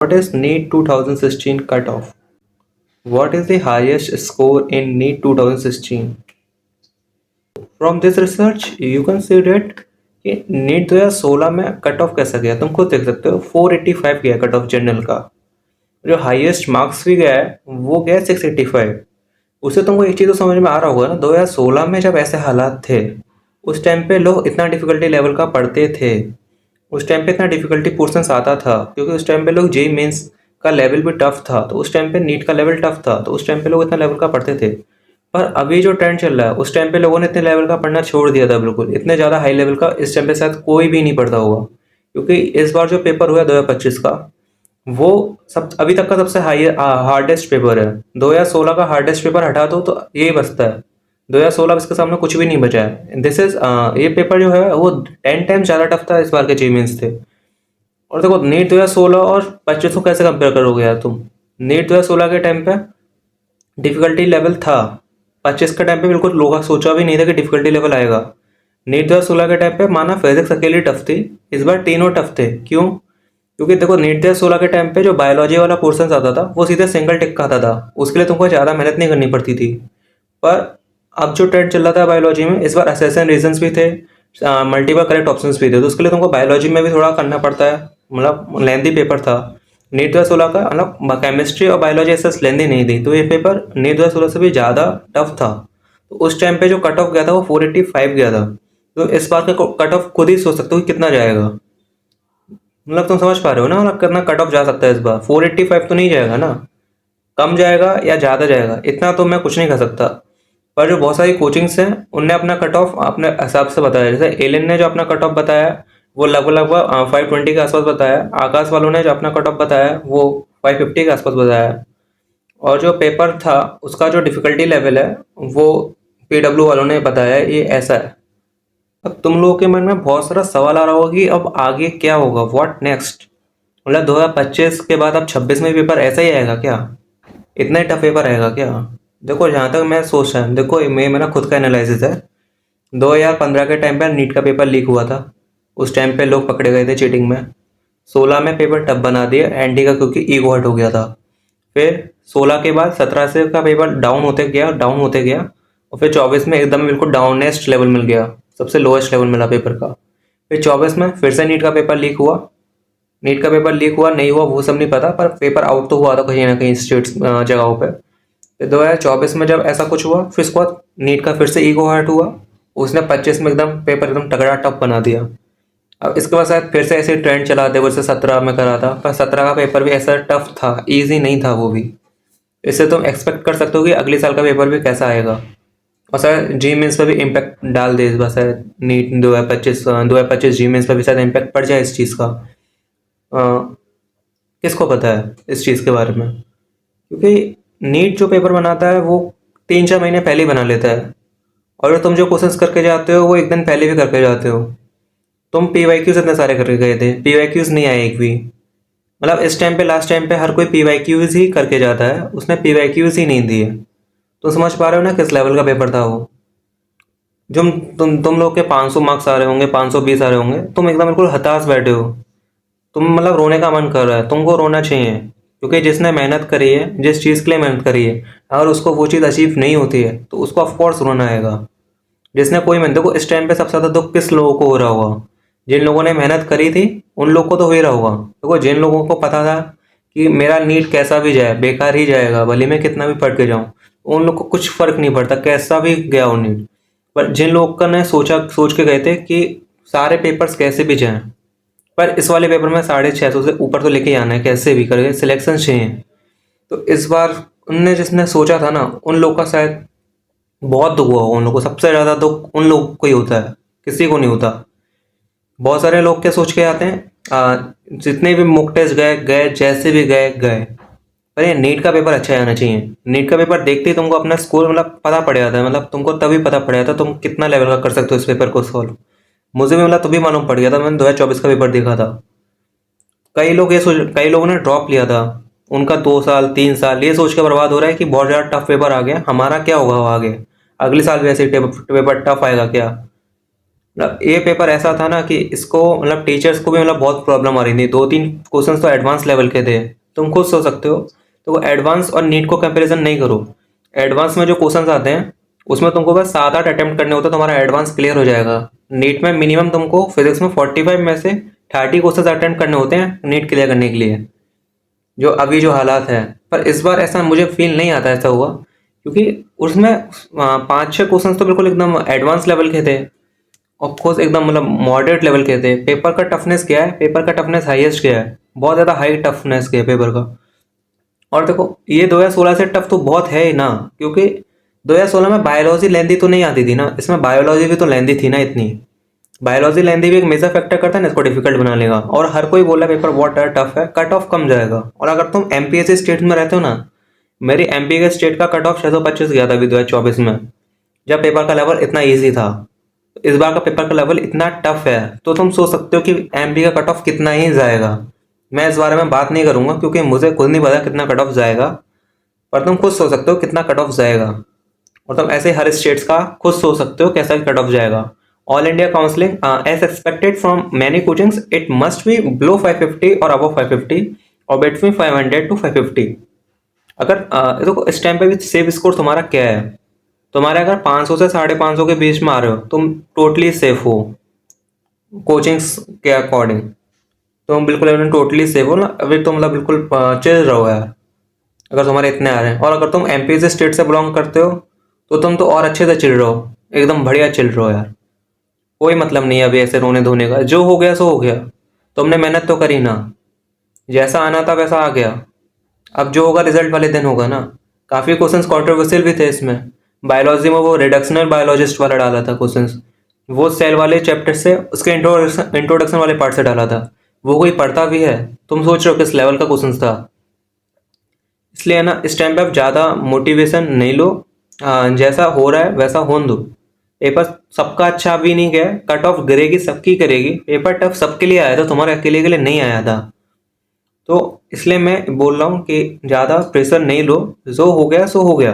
What is NEET 2016 cutoff? What is the highest score in NEET 2016? From this research, you can see that कि NEET 2016 में cut off कैसा गया, तुम खुद देख सकते हो। 485 गया कट ऑफ जनरल का। जो हाईएस्ट मार्क्स भी गया है वो गया 685। उससे तुमको एक चीज़ तो समझ में आ रहा होगा ना, 2016 में जब ऐसे हालात थे उस टाइम पे लोग इतना डिफिकल्टी लेवल का पढ़ते थे। उस टाइम पे इतना डिफिकल्टी पोर्शंस आता था क्योंकि उस टाइम पे लोग जेई मेंस का लेवल भी टफ था, तो उस टाइम पे नीट का लेवल टफ था, तो उस टाइम पे लोग इतना लेवल का पढ़ते थे। पर अभी जो ट्रेंड चल रहा है उस टाइम पे लोगों ने इतने लेवल का पढ़ना छोड़ दिया था। बिल्कुल इतने ज़्यादा हाई लेवल का इस टाइम पे शायद कोई भी नहीं पढ़ता होगा, क्योंकि इस बार जो पेपर हुआ 2025 का वो सब अभी तक का सबसे हाई हार्डेस्ट पेपर है। 2016 का हार्डेस्ट पेपर हटा दो तो यही बचता है। 2016 इसके सामने कुछ भी नहीं बचा है। दिस इज ये पेपर जो है वो 10 टाइम ज़्यादा टफ था इस बार के जी मेंस थे। और देखो नीट 2016 और 25 को कैसे कंपेयर करोगे यार तुम। नीट 2016 के टाइम पे डिफिकल्टी लेवल था, 25 के टाइम पे बिल्कुल लोग सोचा भी नहीं था कि डिफिकल्टी लेवल आएगा। नीट 2016 के टाइम पे माना फिजिक्स अकेली टफ थी, इस बार तीनों टफ थे। क्यों? क्योंकि देखो नीट 2016 के टाइम पे जो बायोलॉजी वाला पोर्सन आता था वो सीधे सिंगल टिक का आता था, उसके लिए तुमको ज़्यादा मेहनत नहीं करनी पड़ती थी। पर अब जो ट्रेंड चल रहा था बायोलॉजी में, इस बार असेसन रीजंस भी थे, मल्टीपल करेक्ट ऑप्शंस भी थे, तो उसके लिए तुमको बायोलॉजी में भी थोड़ा करना पड़ता है। मतलब लेंथी पेपर था नीट 2016 का, मतलब केमिस्ट्री और बायोलॉजी ऐसा लेंथी नहीं थी, तो ये पेपर नीट 2016 से भी ज़्यादा टफ था। तो उस टाइम पे जो कट ऑफ गया था वो 485 गया था। तो इस बार का कट ऑफ खुद ही सोच सकते हो कि कितना जाएगा। मतलब तुम समझ पा रहे हो ना, मतलब कितना कट ऑफ जा सकता है इस बार। 485 तो नहीं जाएगा ना, कम जाएगा या ज़्यादा जाएगा इतना तो मैं कुछ नहीं कर सकता। पर जो बहुत सारी कोचिंग्स हैं उनने अपना कट ऑफ अपने हिसाब से बताया। जैसे एलियन ने जो अपना कट ऑफ बताया वो लगभग लगभग 520 के आसपास बताया। आकाश वालों ने जो अपना कट ऑफ बताया वो 550 के आसपास बताया। और जो पेपर था उसका जो डिफ़िकल्टी लेवल है वो पीडब्ल्यू वालों ने बताया ये ऐसा है। अब तुम लोगों के मन में बहुत सारा सवाल आ रहा होगा कि अब आगे क्या होगा, व्हाट नेक्स्ट। मतलब 2025 के बाद अब 26 में पेपर ऐसा ही आएगा क्या? इतना ही टफ पेपर आएगा क्या? देखो जहाँ तक मैं सोच रहा हूँ, देखो मैं मेरा खुद का एनालिसिस है। 2015 के टाइम पर नीट का पेपर लीक हुआ था, उस टाइम पे लोग पकड़े गए थे चीटिंग में। 16 में पेपर टफ बना दिया एंटी का, क्योंकि ईगो हर्ट हो गया था। फिर 16 के बाद 17 से का पेपर डाउन होते गया, डाउन होते गया, और फिर 24 में एकदम बिल्कुल डाउनेस्ट लेवल मिल गया, सबसे लोएस्ट लेवल मिला पेपर का। फिर 24 में फिर से नीट का पेपर लीक हुआ। नीट का पेपर लीक हुआ नहीं हुआ वो सब नहीं पता, पर पेपर आउट तो हुआ था कहीं ना कहीं स्टेट्स जगहों पे। फिर 2024 में जब ऐसा कुछ हुआ, फिर उसके बाद नीट का फिर से ईगो हर्ट हुआ, उसने 25 में एकदम पेपर एकदम तगड़ा टफ बना दिया। अब इसके बाद शायद फिर से ऐसे ट्रेंड चला दे वैसे 17 में करा था, पर 17 का पेपर भी ऐसा टफ था, ईजी नहीं था वो भी। इससे तुम एक्सपेक्ट कर सकते हो कि अगले साल का पेपर भी कैसा आएगा। और शायद जी मेंस पर भी इम्पैक्ट डाल दे इस बार, शायद नीट 2025 जी मेंस पर भी शायद इम्पैक्ट पड़ जाए इस चीज़ का। अ, किसको पता है इस चीज़ के बारे में, क्योंकि नीट जो पेपर बनाता है वो 3-4 महीने पहले ही बना लेता है। और तुम जो क्वेश्चंस करके जाते हो वो एक दिन पहले भी करके जाते हो। तुम पी वाई क्यूज इतने सारे करके गए थे, पी वाई क्यूज नहीं आए एक भी। मतलब इस टाइम पे लास्ट टाइम पे हर कोई पी वाई क्यूज ही करके जाता है, उसने पी वाई क्यूज ही नहीं दिए। तो समझ पा रहे हो ना किस लेवल का पेपर था वो। जो तुम लोग के 500 मार्क्स आ रहे होंगे, 520 आ रहे होंगे, तुम एकदम बिल्कुल हताश बैठे हो। तुम मतलब रोने का मन कर रहा है, तुमको रोना चाहिए, क्योंकि जिसने मेहनत करी है, जिस चीज़ के लिए मेहनत करी है, अगर उसको वो चीज़ अचीव नहीं होती है तो उसको ऑफकोर्स रोना आएगा। जिसने कोई मेहनत, देखो इस टाइम पे सबसे ज़्यादा दुख किस लोगों को हो रहा होगा? जिन लोगों ने मेहनत करी थी उन लोगों को तो हो ही रहा होगा। देखो जिन लोगों को पता था कि मेरा नीट कैसा भी जाए बेकार ही जाएगा, भले मैं कितना भी पढ़ के जाऊँ, उन लोग को कुछ फ़र्क नहीं पड़ता कैसा भी गया हो नीट। पर जिन लोगों ने सोच के गए थे कि सारे पेपर्स कैसे भी जाएं, पर इस वाले पेपर में 650 से ऊपर तो लेके ही आना है, कैसे भी करके सिलेक्शन चाहिए। तो इस बार उनने जिसने सोचा था ना उन लोग का शायद बहुत दुख हुआ होगा। उन लोग को सबसे ज़्यादा दुख उन लोगों को ही होता है, किसी को नहीं होता। बहुत सारे लोग क्या सोच के आते हैं, जितने भी मॉक टेस्ट गए गए, जैसे भी गए गए, पर ये नीट का पेपर अच्छा आना चाहिए। नीट का पेपर देखते ही तुमको अपना स्कोर मतलब पता पड़ जाता है, मतलब तुमको तभी पता पड़ जाता है तुम कितना लेवल का कर सकते हो इस पेपर को सॉल्व। मुझे भी मतलब तभी मालूम पड़ गया था, मैंने 2024 का पेपर देखा था। कई लोगों ने ड्रॉप लिया था, उनका 2 साल 3 साल ये सोच के बर्बाद हो रहा है कि बहुत ज़्यादा टफ पेपर आ गया, हमारा क्या होगा आगे, अगले साल भी ऐसे पेपर टफ आएगा क्या। मतलब ये पेपर ऐसा था ना कि इसको मतलब टीचर्स को भी मतलब बहुत प्रॉब्लम आ रही थी। 2-3 क्वेश्चन तो एडवांस लेवल के थे, तुम खुद सोच सकते हो। तो वो एडवांस और नीट को कंपैरिजन नहीं करो। एडवांस में जो क्वेश्चंस आते हैं उसमें तुमको बस 7-8 अटेम्प्ट करने होते हैं, तुम्हारा एडवांस क्लियर हो जाएगा। नीट में मिनिमम तुमको फिजिक्स में 45 में से 30 क्वेश्चन अटेम्प्ट करने होते हैं नीट क्लियर करने के लिए, जो अभी जो हालात है। पर इस बार ऐसा मुझे फील नहीं आता ऐसा हुआ, क्योंकि उसमें 5-6 क्वेश्चन तो बिल्कुल एकदम एडवांस लेवल के थे, ऑफ कोर्स एकदम मतलब मॉडरेट लेवल के थे। पेपर का टफनेस क्या है, पेपर का टफनेस हाईएस्ट क्या है, बहुत ज़्यादा हाई टफनेस क्या है पेपर का। और देखो ये 2016 से टफ तो बहुत है ही ना, क्योंकि 2016 में बायोलॉजी लेंदी तो नहीं आती थी ना, इसमें बायोलॉजी भी तो लेंदी थी ना इतनी। बायोलॉजी लेंदी भी एक मेजर फैक्टर करता है ना इसको डिफिकल्ट बनाने का। और हर कोई बोला पेपर बहुत टफ है, कट ऑफ कम जाएगा। और अगर तुम एमपीएससी स्टेट में रहते हो ना, मेरी एमपी के स्टेट का कट ऑफ 625 गया था अभी 2024 में, जब पेपर का लेवल इतना ईजी था। इस बार का पेपर का लेवल इतना टफ है, तो तुम सोच सकते हो कि एमपी का कट ऑफ कितना ही जाएगा। मैं इस बारे में बात नहीं करूंगा क्योंकि मुझे खुद नहीं पता कितना कट ऑफ जाएगा, पर तुम खुद सोच सकते हो कितना कट ऑफ जाएगा। और तुम ऐसे हर स्टेट्स का खुद सोच सकते हो कैसा कट ऑफ जाएगा। All India counselling as expected from many coachings it must be below 550 और अबव 550 और बिटवीन 500 टू 550। अगर देखो इस टाइम पे भी सेफ स्कोर तुम्हारा क्या है, तुम्हारे अगर 500 से 550 के बीच में आ रहे हो तुम टोटली सेफ हो कोचिंग्स के अकॉर्डिंग। तुम बिल्कुल एकदम टोटली सेफ हो ना, अभी तुम मतलब बिल्कुल चिल रहो यार अगर तुम्हारे इतने आ रहे हैं। और अगर तुम एमपी से स्टेट से बिलोंग करते हो तो तुम तो और अच्छे से चिल रहो, एकदम बढ़िया चिल रहो यार। कोई मतलब नहीं है अभी ऐसे रोने धोने का, जो हो गया सो हो गया। तुमने मेहनत तो करी ना, जैसा आना था वैसा आ गया। अब जो होगा रिजल्ट वाले दिन होगा ना। काफ़ी क्वेश्चंस कंट्रोवर्शियल भी थे इसमें। बायोलॉजी में वो रिडक्शनल बायोलॉजिस्ट वाला डाला था क्वेश्चंस, वो सेल वाले चैप्टर से उसके इंट्रोडक्शन वाले पार्ट से डाला था। वो कोई पढ़ता भी है? तुम सोच रहे हो किस लेवल का क्वेश्चन था। इसलिए ना इस टाइम पे आप ज़्यादा मोटिवेशन नहीं लो, जैसा हो रहा है वैसा होने दो। पेपर सबका अच्छा भी नहीं गया, कट ऑफ गिरेगी सबकी करेगी। पेपर टफ सबके लिए आया था, तुम्हारे अकेले के लिए नहीं आया था। तो इसलिए मैं बोल रहा हूँ कि ज़्यादा प्रेशर नहीं लो, जो हो गया सो हो गया।